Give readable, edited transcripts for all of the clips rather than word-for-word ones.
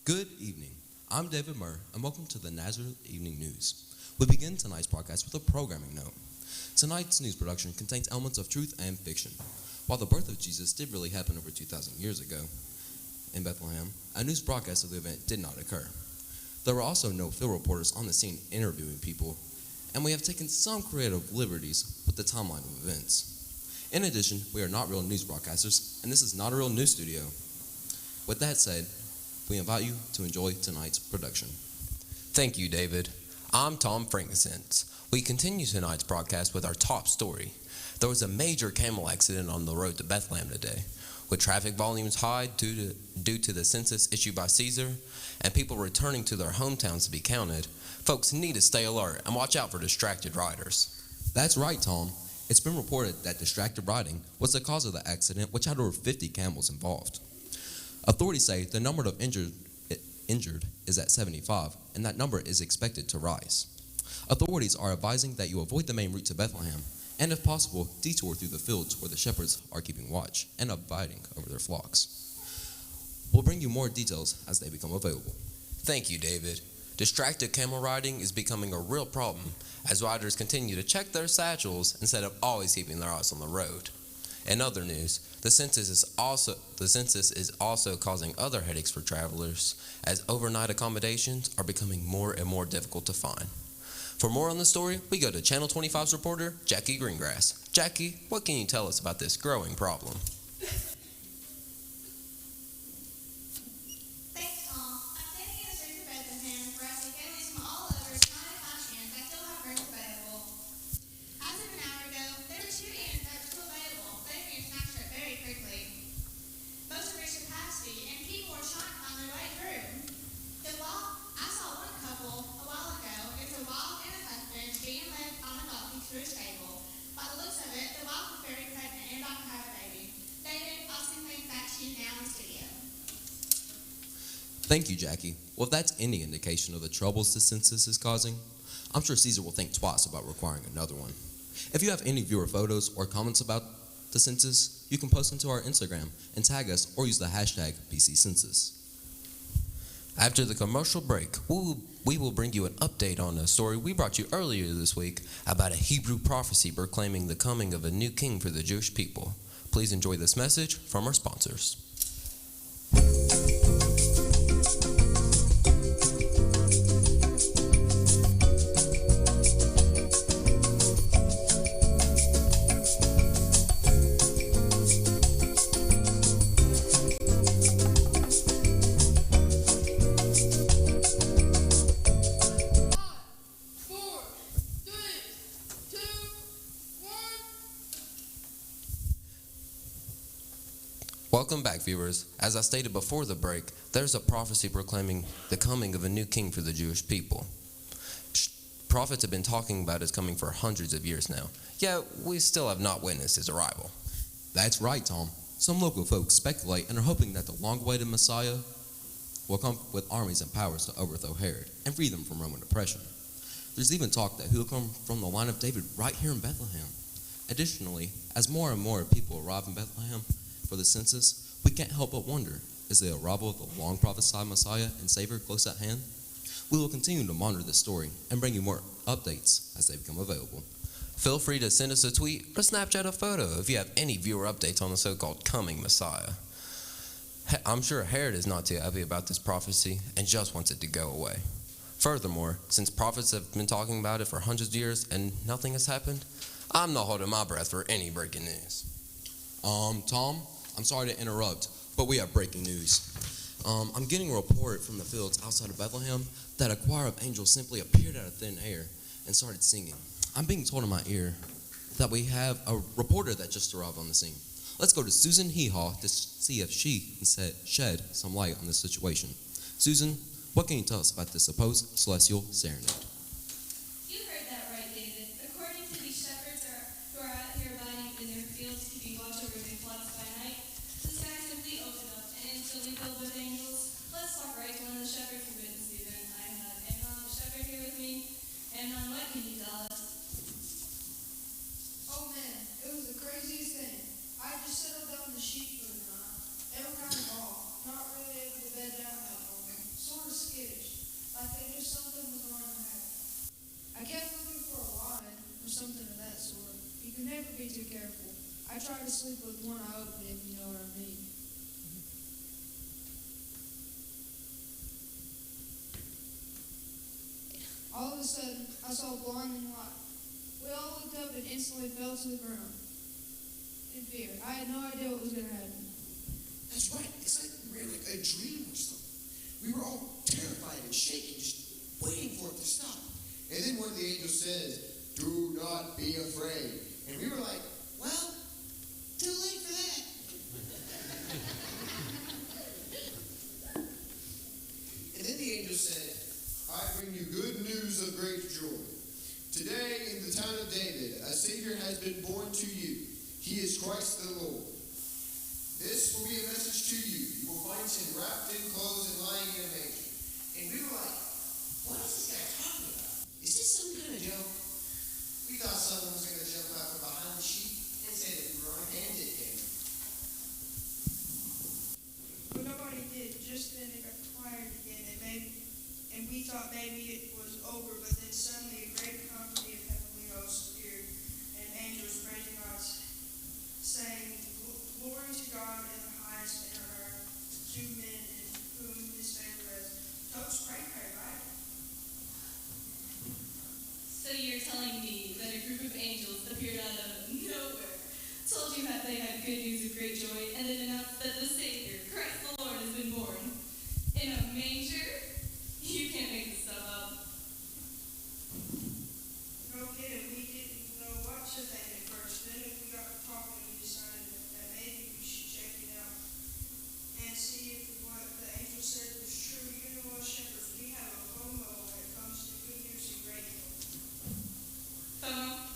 Good evening. I'm David Murr, and welcome to the Nazareth Evening News. We begin tonight's broadcast with a programming note. Tonight's news production contains elements of truth and fiction. While the birth of Jesus did really happen over 2,000 years ago in Bethlehem, a news broadcast of the event did not occur. There were also no field reporters on the scene interviewing people, and we have taken some creative liberties with the timeline of events. In addition, we are not real news broadcasters, and this is not a real news studio. With that said, we invite you to enjoy tonight's production. Thank you, David. I'm Tom Frankincense. We continue tonight's broadcast with our top story. There was a major camel accident on the road to Bethlehem today. With traffic volumes high due to the census issued by Caesar and people returning to their hometowns to be counted, folks need to stay alert and watch out for distracted riders. That's right, Tom. It's been reported that distracted riding was the cause of the accident, which had over 50 camels involved. Authorities say the number of injured is at 75, and that number is expected to rise. Authorities are advising that you avoid the main route to Bethlehem, and if possible, detour through the fields where the shepherds are keeping watch and abiding over their flocks. We'll bring you more details as they become available. Thank you, David. Distracted camel riding is becoming a real problem as riders continue to check their satchels instead of always keeping their eyes on the road. In other news, the census is also causing other headaches for travelers as overnight accommodations are becoming more and more difficult to find. For more on the story, we go to Channel 25's reporter, Jackie Greengrass. Jackie, what can you tell us about this growing problem? Thanks, Tom. I'm standing in the streets of Bethlehem where I see families from all over trying to find ends that still have rooms available. As of an hour ago, there were 2 inns that were still available, but they're being snatched up very quickly. Most have reached capacity, and people are trying to find their way through. I saw one couple a while ago. It's a wild and a husband being led on a donkey to a stable. By the looks of it, the wild was very pregnant and about to have a baby. David, I'll send things back to you now in the studio. Thank you, Jackie. Well, if that's any indication of the troubles the census is causing, I'm sure Caesar will think twice about requiring another one. If you have any viewer photos or comments about the census, you can post them to our Instagram and tag us or use the hashtag BCCensus. After the commercial break, we will bring you an update on a story we brought you earlier this week about a Hebrew prophecy proclaiming the coming of a new king for the Jewish people. Please enjoy this message from our sponsors. Welcome back, viewers. As I stated before the break, there's a prophecy proclaiming the coming of a new king for the Jewish people. Prophets have been talking about his coming for hundreds of years now, yet we still have not witnessed his arrival. That's right, Tom. Some local folks speculate and are hoping that the long-awaited Messiah will come with armies and powers to overthrow Herod and free them from Roman oppression. There's even talk that he will come from the line of David right here in Bethlehem. Additionally, as more and more people arrive in Bethlehem for the census, we can't help but wonder, is the arrival of the long-prophesied Messiah and Savior close at hand? We will continue to monitor this story and bring you more updates as they become available. Feel free to send us a tweet or Snapchat a photo if you have any viewer updates on the so-called coming Messiah. I'm sure Herod is not too happy about this prophecy and just wants it to go away. Furthermore, since prophets have been talking about it for hundreds of years and nothing has happened, I'm not holding my breath for any breaking news. Tom, I'm sorry to interrupt, but we have breaking news. I'm getting a report from the fields outside of Bethlehem that a choir of angels simply appeared out of thin air and started singing. I'm being told in my ear that we have a reporter that just arrived on the scene. Let's go to Susan Heehaw to see if she can shed some light on this situation. Susan, what can you tell us about this supposed celestial serenade? You heard that right, David. According to these shepherds who are out here abiding in their fields keeping watch over their flocks by night, the sky simply opened up and instantly filled with angels. Let's talk right to one of the shepherds who witnessed the event. I have Amnon, the shepherd, here with me. Amnon, what can you tell us? Oh man, it was the craziest thing. I just settled down the sheep for the night. They were kind of off, not really able to bed down that long. be too careful. I try to sleep with one eye open, if you know what I mean. All of a sudden, I saw a blinding light. We all looked up and instantly fell to the ground in fear. I had no idea what was going to happen. That's right. It's like we were in like a dream or something. We were all terrified and shaking, just waiting for it to stop. And then one of the angels says, "Do not be afraid." And we were like, well, too late for that. And then the angel said, "I bring you good news of great joy. Today in the town of David, a Savior has been born to you. He is Christ the Lord. This will be a message to you. You will find him wrapped in clothes and lying in a manger." And we were like, what is this guy talking about? Is this some kind of joke? We thought someone was going to jump out from behind the sheet and say that we were on a bandit game. But nobody did. Just then it got quiet again, and we thought maybe it was over, but then suddenly a great company of heavenly hosts appeared, and angels praising God, saying, "Glory to God in the highest, and on earth to men in whom his favor has." Toast right there, right? So you're telling me that a group of angels appeared out of nowhere, told you that they had good news of great joy, and then announced that the Savior, Christ the Lord, has been born in a manger? You can't make this stuff up. No kidding. We didn't know what to think at first. Then we got to talking, and we decided that maybe we should check it out and see if what the angel said was true. You know what, shepherds, we have a FOMO when it comes to good news and great news. FOMO?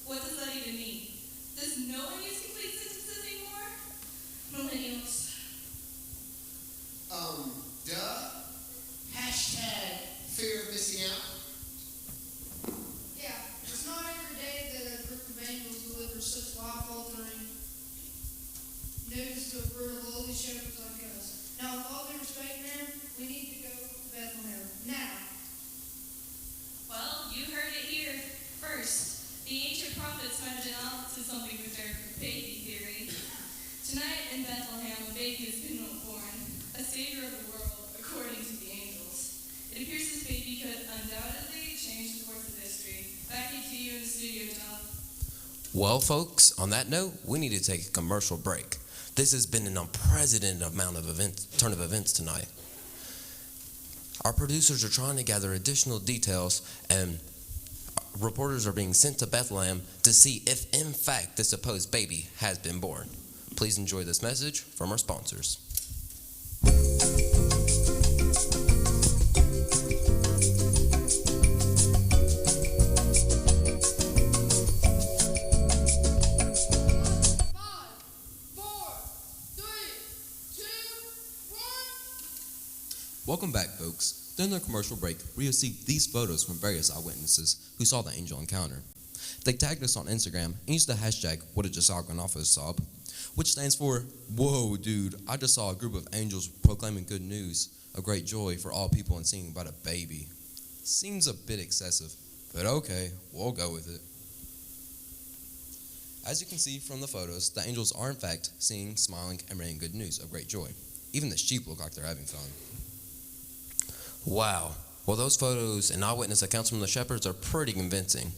What does that even mean? Does no one use complete sentences anymore? Millennials. Duh. Hashtag fear of missing out. Yeah, it's not every day that a group of angels delivers such life-altering news to a group of lowly shepherds like us. Now, with all due respect, man, we need to go to Bethlehem. Now. Well, you heard it here first. The ancient prophets might have been onto something with their baby theory. Tonight in Bethlehem, a baby has been born, a savior of the world, according to the angels. It appears this baby could undoubtedly change the course of history. Back to you in the studio, John. Well, folks, on that note, we need to take a commercial break. This has been an unprecedented amount of turn of events tonight. Our producers are trying to gather additional details, and reporters are being sent to Bethlehem to see if, in fact, the supposed baby has been born. Please enjoy this message from our sponsors. Welcome back, folks. During their commercial break, we received these photos from various eyewitnesses who saw the angel encounter. They tagged us on Instagram and used the hashtag #WhatDidJaSaw, which stands for, "Whoa, dude, I just saw a group of angels proclaiming good news of great joy for all people and singing about a baby." Seems a bit excessive, but okay, we'll go with it. As you can see from the photos, the angels are in fact singing, smiling, and bringing good news of great joy. Even the sheep look like they're having fun. Wow. Well, those photos and eyewitness accounts from the shepherds are pretty convincing.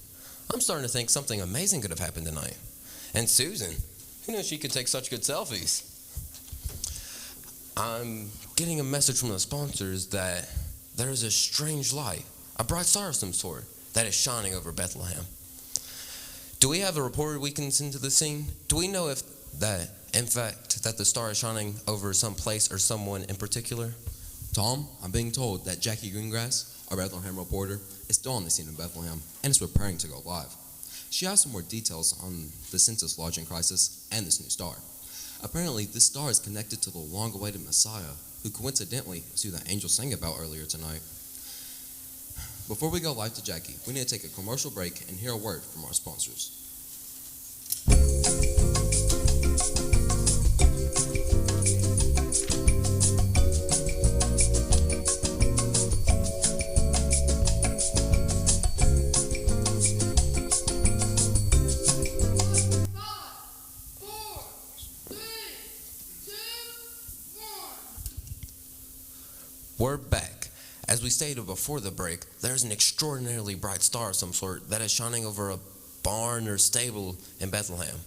I'm starting to think something amazing could have happened tonight. And Susan, who knew she could take such good selfies? I'm getting a message from the sponsors that there is a strange light, a bright star of some sort, that is shining over Bethlehem. Do we have a reporter we can send to the scene? Do we know if that, in fact, that the star is shining over some place or someone in particular? Tom, I'm being told that Jackie Greengrass, our Bethlehem reporter, is still on the scene in Bethlehem and is preparing to go live. She has some more details on the census lodging crisis and this new star. Apparently, this star is connected to the long-awaited Messiah, who coincidentally is who the angel sang about earlier tonight. Before we go live to Jackie, we need to take a commercial break and hear a word from our sponsors. We're back. As we stated before the break, there's an extraordinarily bright star of some sort that is shining over a barn or stable in Bethlehem.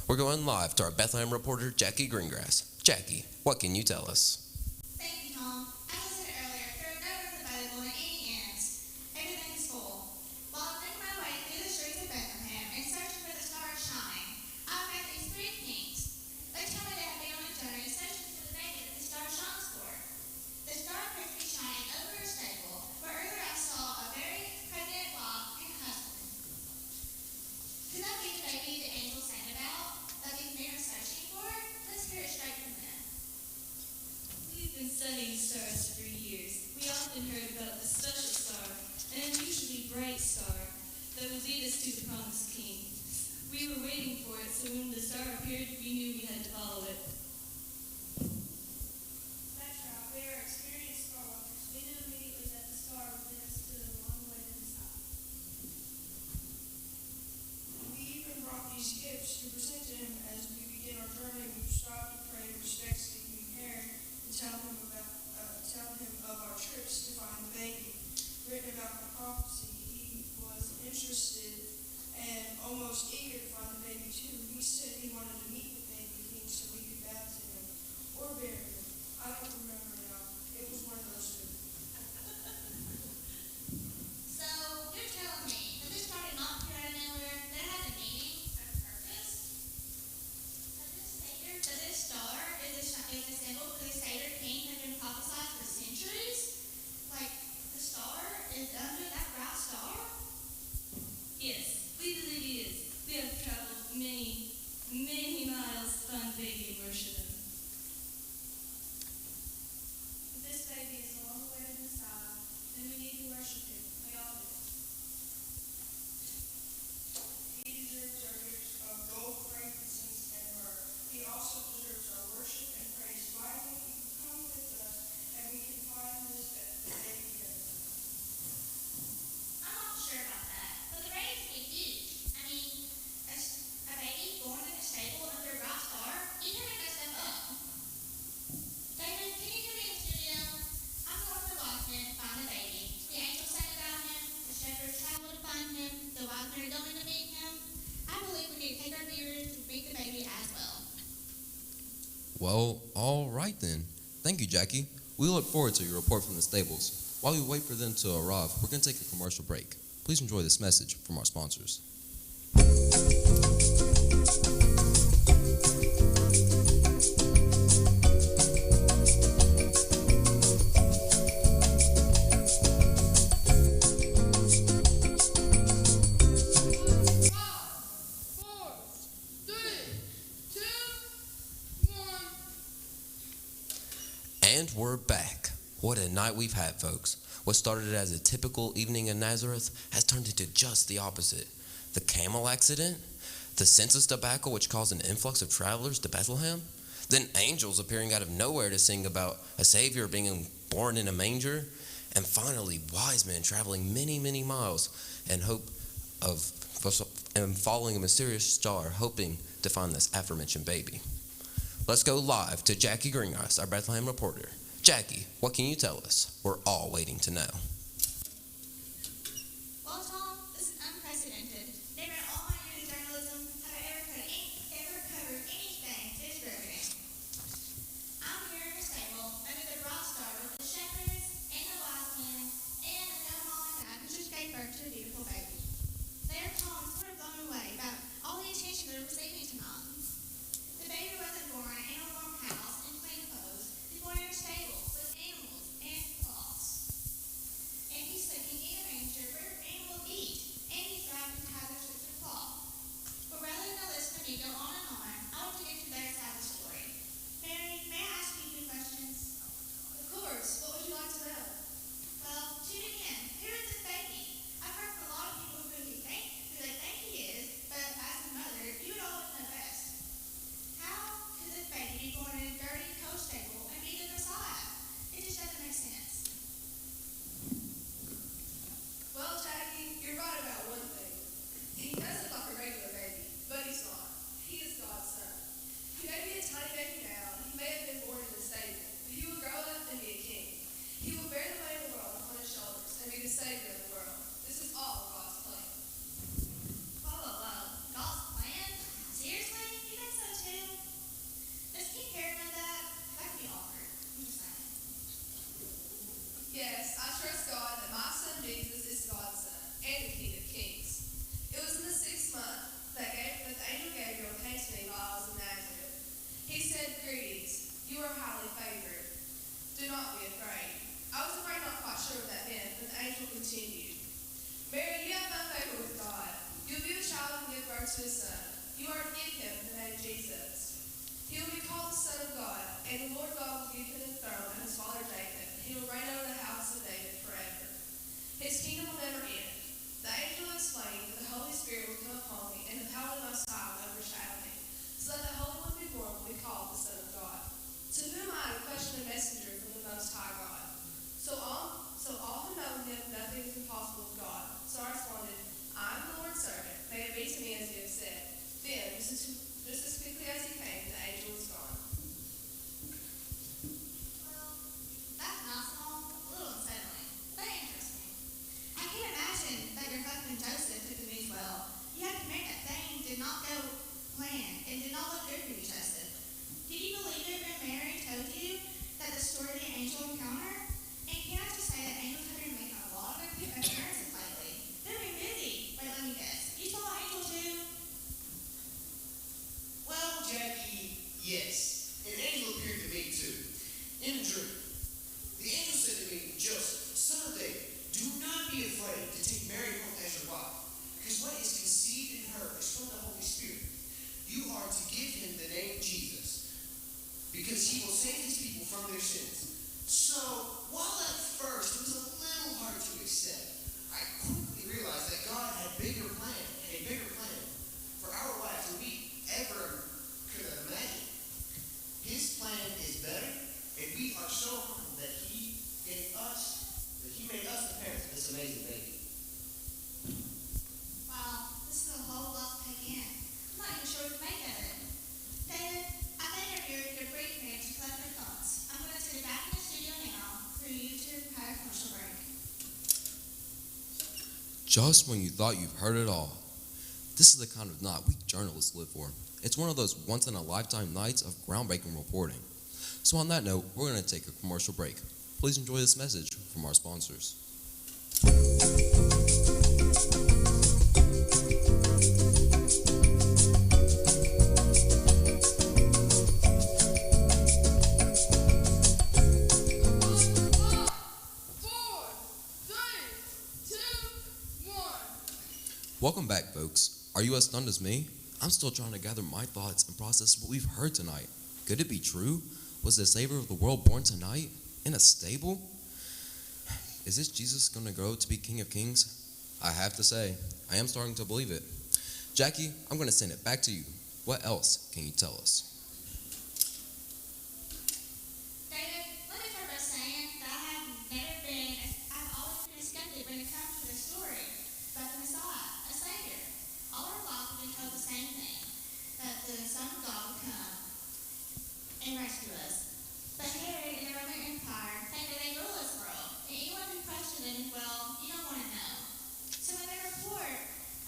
We're going live to our Bethlehem reporter, Jackie Greengrass. Jackie, what can you tell us? Thank you, Tom. As I said earlier, there are no rooms available at any inns. Everything is full. While I make my way through the streets of Bethlehem and searching for the star to shine, I met these three kings. They tell me they have been on a journey searching for the baby that the star shines for. The star appeared to be shining over a stable, where earlier I saw a very pregnant wife and husband. Could that be the baby the angel sang about, that these men are searching for? Let's hear it straight from them. We've been studying stars for years. We often heard about the special star, an unusually bright star that would lead us to the promised king. We were waiting for it, so when the star appeared, we knew we had to follow it. That's right. We are experienced scholars. We knew immediately that the star would lead us to the long way to the top. We even brought these gifts to present to him as we begin our journey. We stopped to pray respects to King Herod and tell him of our trips to find the baby. Written about the prophecy, he was interested and almost eager to find the baby too. He said he wanted to meet the baby king so we could baptize him or bury him. I don't remember now. It was one of those two. So, you're telling me that this star did not appear out of nowhere, that it has a meaning and a purpose? That this star is a symbol for the Savior King that has been prophesied for centuries? Like, the star is under that bright star? Yes, we believe he is. We have traveled many, many miles to find the baby and worship him. If this baby is a long way to the sky, then we need to worship him. We all do. He deserves our gifts of gold, frankincense, and myrrh. He also deserves our worship and praise. Why don't you come with us and we can find this baby together? I'm not sure about that, but the baby could be huge. I mean, a baby born in a stable under a bright star, you can make that stuff up. David, can you come in the studio? I'm going to the wise men to find the baby. The angel sang about him, the shepherds traveled to find him, the wise men are going to meet him. I believe we need to take our viewers to meet the baby as well. Well, all right then. Thank you, Jackie. We look forward to your report from the stables. While we wait for them to arrive, we're going to take a commercial break. Please enjoy this message from our sponsors. And we're back. What a night we've had, folks. What started as a typical evening in Nazareth has turned into just the opposite. The camel accident, the census debacle which caused an influx of travelers to Bethlehem, then angels appearing out of nowhere to sing about a Savior being born in a manger, and finally wise men traveling many, many miles in hope of and following a mysterious star, hoping to find this aforementioned baby. Let's go live to Jackie Greengrass, our Bethlehem reporter. Jackie, what can you tell us? We're all waiting to know. Well, Tom, this is unprecedented. Never in all my years of journalism have I ever covered anything this riveting. I'm here in a stable under the broad star with the shepherds and the wise men and the young mom and dad who just gave birth to a beautiful baby. They are Tom sort of blown away about all the attention they're receiving tonight. The baby wasn't born in a warm house in clean clothes. He's born in a stable with animals and cloths. Savior of the world. This is all God's plan. Whoa. God's plan? Seriously? You think so too? Does King Herod know that? That could be awkward. I'm just saying. Yes, I trust God that my son Jesus is God's son and the King of Kings. It was in the 6th month that the angel Gabriel came to me while I was in Nazareth. He said, "Greetings, you are highly favored. Do not be afraid." I was afraid, not quite sure what that meant, but the angel continued. "Mary, you have found favor with God. You will be with child and give birth to a son. You are to give him the name Jesus. He will be called the Son of God, and the Lord God will give him the throne of his father David. He will reign over the house of David forever. His kingdom will never end." The angel explained that the Holy Spirit will come upon me, and the power of the Most High will overshadow me, so that the Holy One to be born will be called the Son of God. To whom I am a questioning messenger from the Most High God. So all who know him, nothing is impossible with God. So I responded, "I am the Lord's servant. May it be to me as you have said." Then, just as quickly as he came, the angel was gone. Well, that's nice and all. A little unsettling, but interesting. I can't imagine that your husband Joseph took the news well. You have to admit that things did not go planned and did not look good for you, Joseph. Did you believe it when Mary told you that the story of the angel encounter? And can I just say that angels have been making a lot of appearances lately? They've been busy. Wait, let me guess. You saw an angel too? Well, Jackie, yes. An angel appeared to me too, in a dream. The angel said to me, "Joseph, son of David, do not be afraid to take Mary home as your wife, because what is conceived in her is from the Holy Spirit. You are to give him the name Jesus, because he will save his people from their sins." So, while at first it was a little hard to accept, I quickly realized that God had a bigger plan for our lives than we ever could have imagined. His plan is better, and we are so humbled that he made us the parents of this amazing baby. Wow, this is a whole lot to take in. I'm not even sure what to make of it. David, I think I'm here to brief me to collect your thoughts. I'm going to send it back in the studio now for you to prepare a commercial break. Just when you thought you've heard it all. This is the kind of night we journalists live for. It's one of those once-in-a-lifetime nights of groundbreaking reporting. So on that note, we're going to take a commercial break. Please enjoy this message from our sponsors. Welcome back, folks. Are you as stunned as me? I'm still trying to gather my thoughts and process what we've heard tonight. Could it be true? Was the Savior of the world born tonight in a stable? Is this Jesus going to grow to be King of Kings? I have to say, I am starting to believe it. Jackie, I'm going to send it back to you. What else can you tell us? David, let me start by saying that I've always been a skeptic when it comes to the story about the Messiah, a Savior. All our lives we've been told the same thing, that the Son of God would come and rescue us. But Herod and the Roman Empire think that they rule this world, and anyone who questions them, well, you don't want to know. So when the report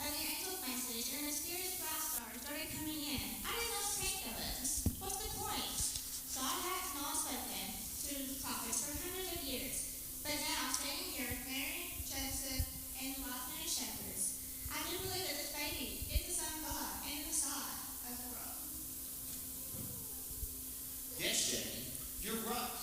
of the angel's message and the mysterious black star started coming in, I didn't know what to think of it. What's the point? God has not spoken to the prophets for hundreds of years, but now standing here with Mary, Joseph, and the wise men and shepherds, I do believe that this baby is the Son of God and the Messiah of the world. Yes, Jackie, you're right.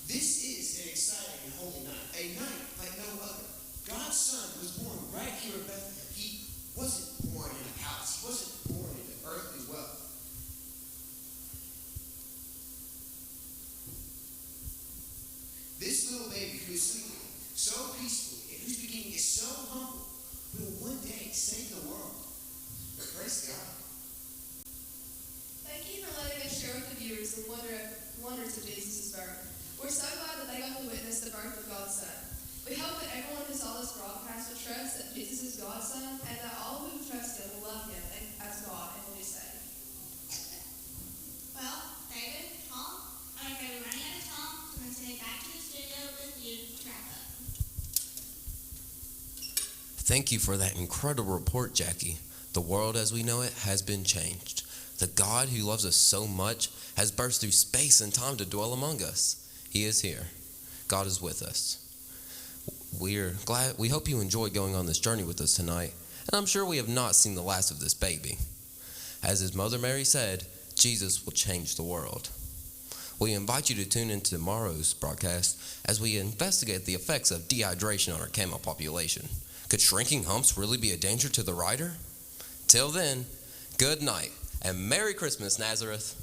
This is an exciting and holy night, a night like no other. God's Son was born right here in Bethlehem. He wasn't born in a palace. He wasn't born into earthly wealth. This little baby who is sleeping so peacefully and whose beginning is so humble will one day save the world. Praise God. Thank you for letting us share with the viewers the wonders of Jesus' birth. We're so glad that they got to witness the birth of God's Son. We hope that everyone who saw this broadcast will trust that Jesus is God's Son, and that all who trust Him will love Him as God and will be saved. Well, David, Tom, I'm afraid we're running out of time, so I'm going to send it back to the studio with you to wrap up. Thank you for that incredible report, Jackie. The world as we know it has been changed. The God who loves us so much has burst through space and time to dwell among us. He is here. God is with us. We hope you enjoyed going on this journey with us tonight, and I'm sure we have not seen the last of this baby. As his mother Mary said, Jesus will change the world. We invite you to tune into tomorrow's broadcast as we investigate the effects of dehydration on our camel population. Could shrinking humps really be a danger to the rider? Till then, good night and Merry Christmas, Nazareth.